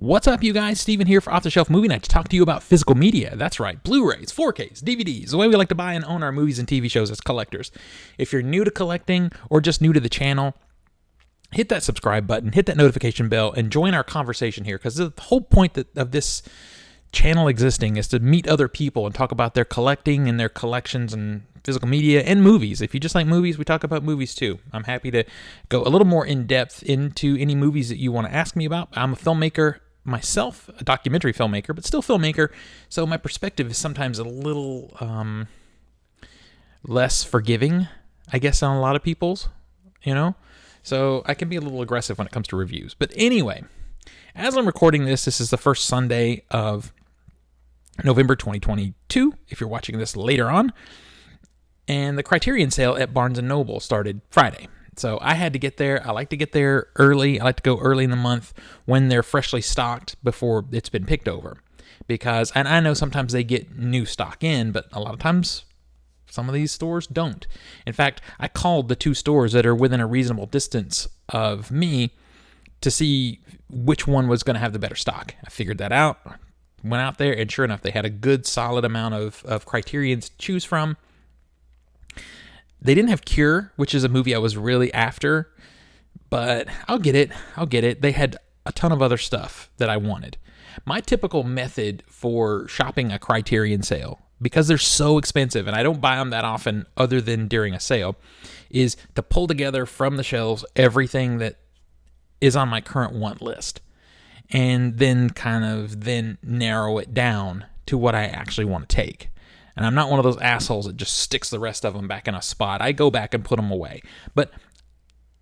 What's up, you guys? Steven here for Off the Shelf Movie Night to talk to you about physical media. That's right, Blu-rays, 4Ks, DVDs, the way we like to buy and own our movies and TV shows as collectors. If you're new to collecting or just new to the channel, hit that subscribe button, hit that notification bell, and join our conversation here, because the whole point of this channel existing is to meet other people and talk about their collecting and their collections and physical media and movies. If you just like movies, we talk about movies too. I'm happy to go a little more in depth into any movies that you want to ask me about. I'm a filmmaker myself, a documentary filmmaker, but still filmmaker, so my perspective is sometimes a little less forgiving, I guess, on a lot of people's, so I can be a little aggressive when it comes to reviews. But anyway, as I'm recording this is the first Sunday of November 2022, if you're watching this later on, and the Criterion sale at Barnes & Noble started Friday. So I had to get there. I like to get there early. I like to go early in the month when they're freshly stocked before it's been picked over. And I know sometimes they get new stock in, but a lot of times some of these stores don't. In fact, I called the two stores that are within a reasonable distance of me to see which one was going to have the better stock. I figured that out, went out there, and sure enough, they had a good solid amount of Criterions to choose from. They didn't have Cure, which is a movie I was really after, but I'll get it. They had a ton of other stuff that I wanted. My typical method for shopping a Criterion sale, because they're so expensive and I don't buy them that often other than during a sale, is to pull together from the shelves everything that is on my current want list and then then narrow it down to what I actually want to take. And I'm not one of those assholes that just sticks the rest of them back in a spot. I go back and put them away. But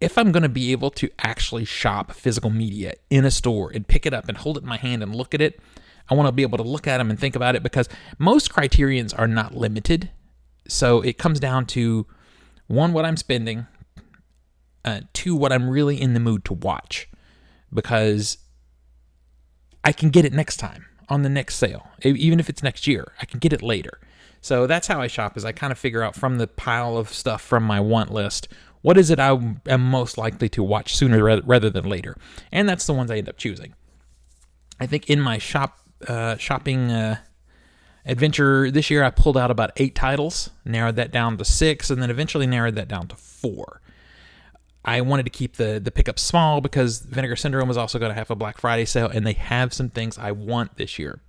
if I'm going to be able to actually shop physical media in a store and pick it up and hold it in my hand and look at it, I want to be able to look at them and think about it, because most Criterions are not limited. So it comes down to, one, what I'm spending, two, what I'm really in the mood to watch, because I can get it next time on the next sale. Even if it's next year, I can get it later. So that's how I shop, is I kind of figure out from the pile of stuff from my want list, what is it I am most likely to watch sooner rather than later. And that's the ones I end up choosing. I think in my shopping adventure this year, I pulled out about 8 titles, narrowed that down to 6, and then eventually narrowed that down to 4. I wanted to keep the pickup small because Vinegar Syndrome is also going to have a Black Friday sale, and they have some things I want this year.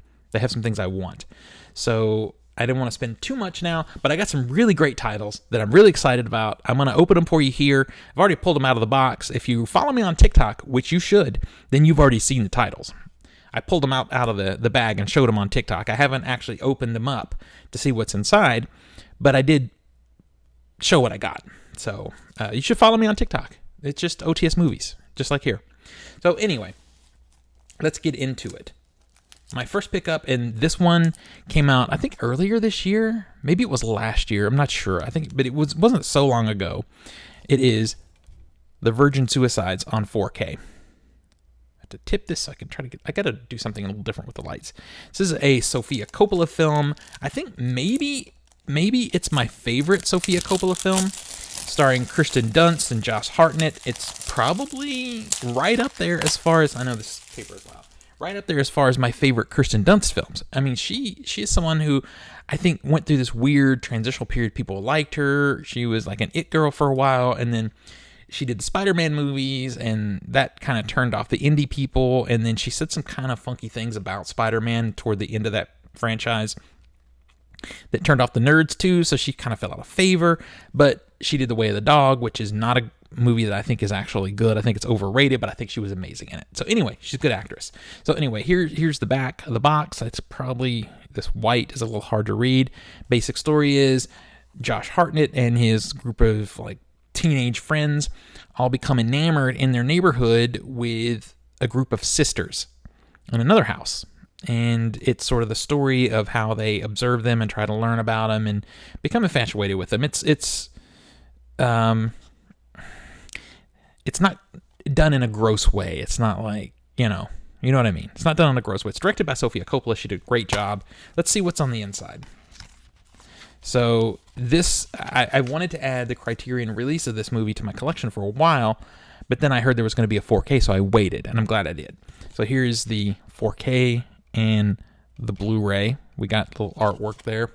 So I didn't want to spend too much now, but I got some really great titles that I'm really excited about. I'm going to open them for you here. I've already pulled them out of the box. If you follow me on TikTok, which you should, then you've already seen the titles. I pulled them out of the bag and showed them on TikTok. I haven't actually opened them up to see what's inside, but I did show what I got. So you should follow me on TikTok. It's just OTS Movies, just like here. So anyway, let's get into it. My first pickup, and this one came out, I think, earlier this year. Maybe it was last year. I'm not sure. But it wasn't so long ago. It is The Virgin Suicides on 4K. I have to tip this so I can try to get. I got to do something a little different with the lights. This is a Sofia Coppola film. I think maybe it's my favorite Sofia Coppola film, starring Kirsten Dunst and Josh Hartnett. It's probably right up there as far as, I know this paper is loud, right up there as far as my favorite Kirsten Dunst films. I mean, she is someone who I think went through this weird transitional period. People liked her. She was like an it girl for a while, and then she did the Spider-Man movies, and that kind of turned off the indie people, and then she said some kind of funky things about Spider-Man toward the end of that franchise that turned off the nerds too, so she kind of fell out of favor. But she did The Way of the Dog, which is not a movie that I think is actually good. I think it's overrated, but I think she was amazing in it. So anyway, she's a good actress. So anyway, here's the back of the box. It's probably, this white is a little hard to read. Basic story is Josh Hartnett and his group of like teenage friends all become enamored in their neighborhood with a group of sisters in another house. And it's sort of the story of how they observe them and try to learn about them and become infatuated with them. It's not done in a gross way. It's not like, you know what I mean? It's not done in a gross way. It's directed by Sofia Coppola. She did a great job. Let's see what's on the inside. So this, I wanted to add the Criterion release of this movie to my collection for a while, But then I heard there was going to be a 4K, so I waited, and I'm glad I did. So here's the 4K and the Blu-ray. We got a little artwork there.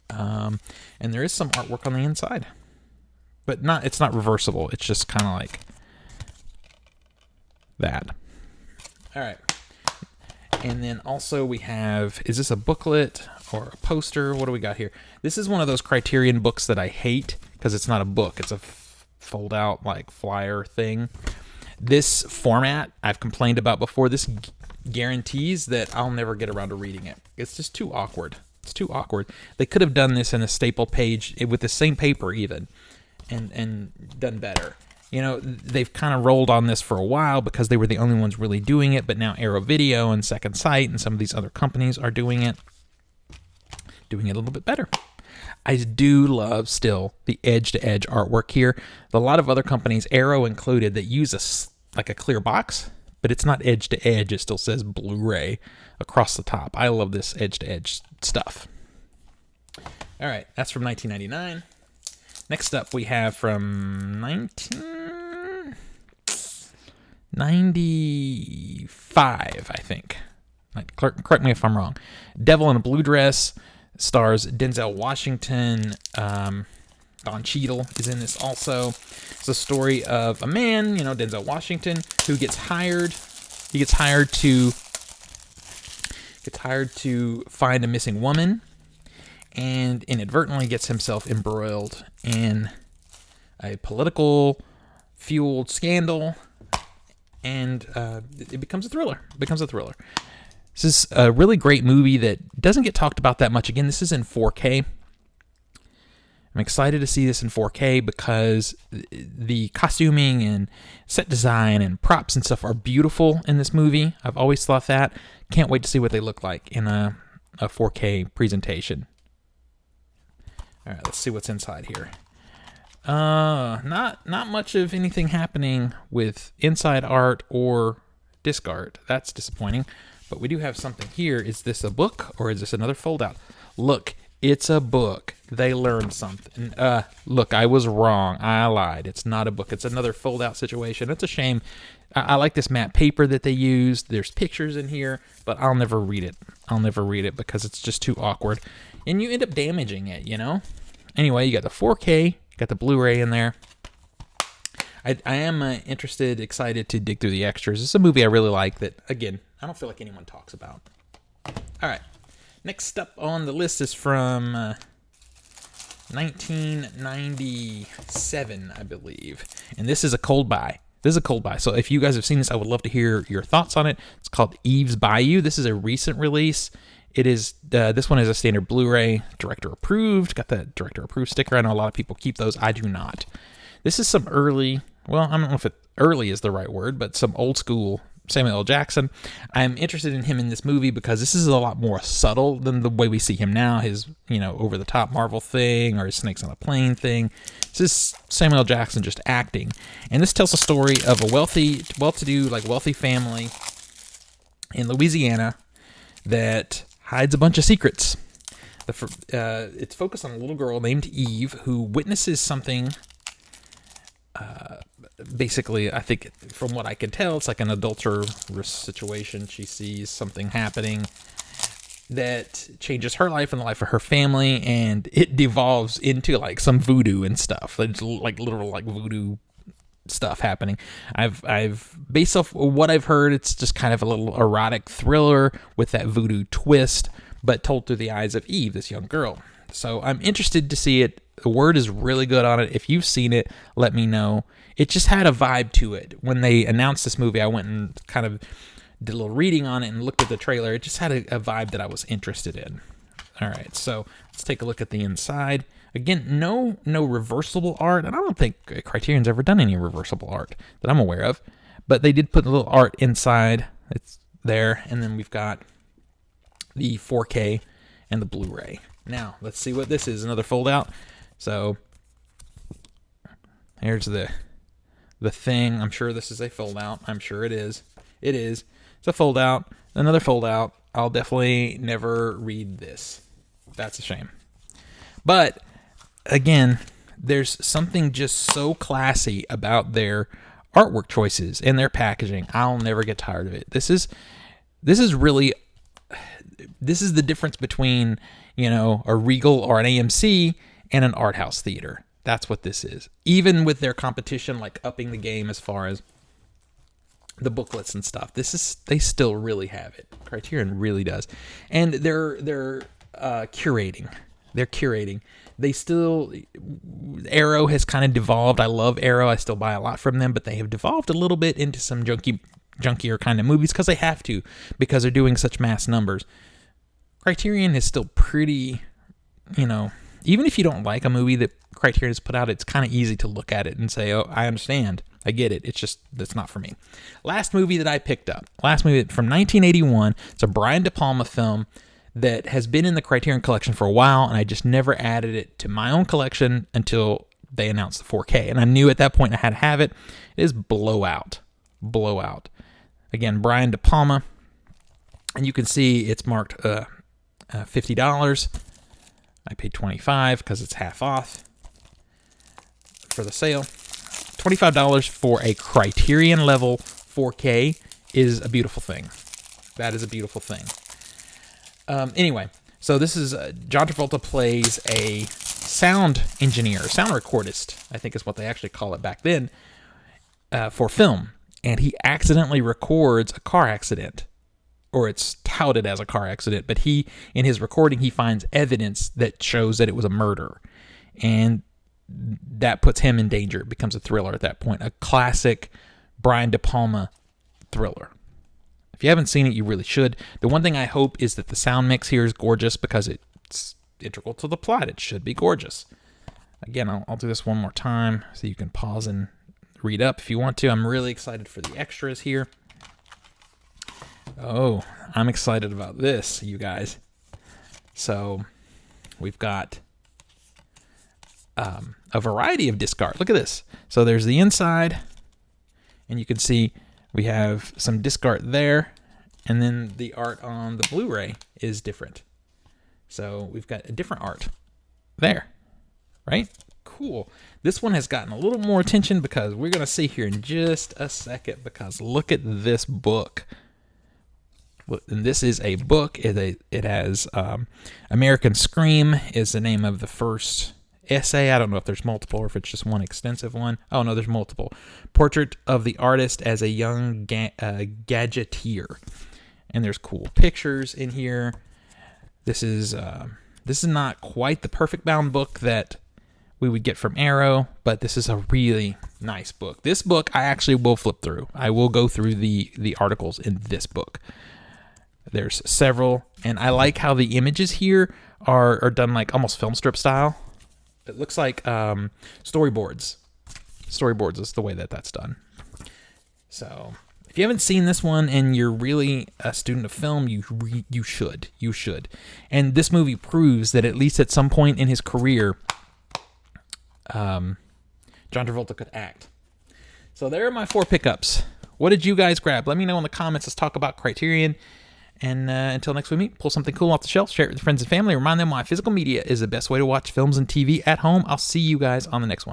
And there is some artwork on the inside. But it's not reversible. It's just kind of like that. All right. And then also we have, is this a booklet or a poster? What do we got here? This is one of those Criterion books that I hate because it's not a book. It's a fold out like flyer thing. This format I've complained about before. This guarantees that I'll never get around to reading it. It's just too awkward. It's too awkward. They could have done this in a staple page with the same paper even and done better. You know, they've kind of rolled on this for a while because they were the only ones really doing it, but now Arrow Video and Second Sight and some of these other companies are doing it a little bit better. I do love still the edge-to-edge artwork here. A lot of other companies, Arrow included, that use like a clear box, but it's not edge-to-edge. It still says Blu-ray across the top. I love this edge-to-edge stuff. All right, that's from 1999. Next up, we have from 1995, I think. Correct me if I'm wrong. Devil in a Blue Dress stars Denzel Washington. Don Cheadle is in this also. It's a story of a man, Denzel Washington, who gets hired. He gets hired to find a missing woman, and inadvertently gets himself embroiled in a political fueled scandal, and it becomes a thriller. This is a really great movie that doesn't get talked about that much. Again, this is in 4K. I'm excited to see this in 4K because the costuming and set design and props and stuff are beautiful in this movie. I've always thought that. Can't wait to see what they look like in a 4K presentation. All right, let's see what's inside here. Not much of anything happening with inside art or disc art. That's disappointing. But we do have something here. Is this a book or is this another fold-out? Look, it's a book. They learned something. Look, I was wrong. I lied. It's not a book. It's another fold-out situation. It's a shame. I like this matte paper that they used. There's pictures in here, but I'll never read it. Because it's just too awkward. And you end up damaging it, Anyway, you got the 4K, you got the Blu-ray in there. I am excited to dig through the extras. It's a movie I really like that, again, I don't feel like anyone talks about. All right. Next up on the list is from 1997, I believe. And this is a cold buy. So if you guys have seen this, I would love to hear your thoughts on it. It's called Eve's Bayou. This is a recent release. It is this one is a standard Blu-ray, director approved. Got that director approved sticker. I know a lot of people keep those. I do not. This is some early, well, I don't know if early is the right word, but some old school Samuel L. Jackson. I'm interested in him in this movie because this is a lot more subtle than the way we see him now. His, over the top Marvel thing or his Snakes on a Plane thing. This is Samuel L. Jackson just acting. And this tells a story of a wealthy family in Louisiana that hides a bunch of secrets. It's focused on a little girl named Eve who witnesses something. Basically, I think from what I can tell, it's like an adulterous situation. She sees something happening that changes her life and the life of her family, and it devolves into like some voodoo and stuff. It's like literal like voodoo stuff happening. I've based off what I've heard, it's just kind of a little erotic thriller with that voodoo twist, but told through the eyes of Eve, this young girl. So I'm interested to see it. The word is really good on it. If you've seen it, let me know. It just had a vibe to it. When they announced this movie, I went and kind of did a little reading on it and looked at the trailer. It just had a vibe that I was interested in. All right, so let's take a look at the inside. Again, no reversible art, and I don't think Criterion's ever done any reversible art that I'm aware of. But they did put a little art inside. It's there, and then we've got the 4K and the Blu-ray. Now, let's see what this is. Another fold-out. So, here's the thing. I'm sure this is a fold-out. I'm sure it is. It is. It's a fold-out. Another fold-out. I'll definitely never read this. That's a shame. But, again, there's something just so classy about their artwork choices and their packaging. I'll never get tired of it. This is really, this is the difference between, you know, a Regal or an AMC and an art house theater. That's what this is. Even with their competition, like upping the game as far as the booklets and stuff, they still really have it. Criterion really does, and they're curating. They're curating. They still, Arrow has kind of devolved. I love Arrow. I still buy a lot from them, but they have devolved a little bit into some junkier kind of movies because they have to, because they're doing such mass numbers. Criterion is still pretty, you know, even if you don't like a movie that Criterion has put out, it's kind of easy to look at it and say, oh, I understand. I get it. It's just, that's not for me. Last movie that I picked up. Last movie from 1981. It's a Brian De Palma film that has been in the Criterion Collection for a while, and I just never added it to my own collection until they announced the 4K. And I knew at that point I had to have it. It is Blowout. Blowout. Again, Brian De Palma. And you can see it's marked $50. I paid $25 because it's half off for the sale. $25 for a Criterion level 4K is a beautiful thing. That is a beautiful thing. Anyway, so this is John Travolta plays a sound engineer, sound recordist, I think is what they actually call it back then, for film. And he accidentally records a car accident, or it's touted as a car accident, but in his recording, he finds evidence that shows that it was a murder. And that puts him in danger. It becomes a thriller at that point, a classic Brian De Palma thriller. If you haven't seen it, you really should. The one thing I hope is that the sound mix here is gorgeous because it's integral to the plot. It should be gorgeous. Again, I'll do this one more time so you can pause and read up if you want to. I'm really excited for the extras here. Oh, I'm excited about this, you guys. So we've got a variety of disc art. Look at this. So there's the inside, and you can see we have some disc art there, and then the art on the Blu-ray is different. So we've got a different art there, right? Cool. This one has gotten a little more attention because we're going to see here in just a second, because look at this book. And this is a book. It has American Scream is the name of the first essay. I don't know if there's multiple or if it's just one extensive one. Oh, no, there's multiple. Portrait of the artist as a young gadgeteer. And there's cool pictures in here. This is not quite the perfect bound book that we would get from Arrow, but this is a really nice book. This book I actually will flip through. I will go through the articles in this book. There's several, and I like how the images here are done like almost film strip style. It looks like storyboards. Storyboards is the way that's done. So if you haven't seen this one and you're really a student of film, you should. You should. And this movie proves that at least at some point in his career, John Travolta could act. So there are my 4 pickups. What did you guys grab? Let me know in the comments. Let's talk about Criterion. And until next we meet, pull something cool off the shelf, share it with friends and family, remind them why physical media is the best way to watch films and TV at home. I'll see you guys on the next one.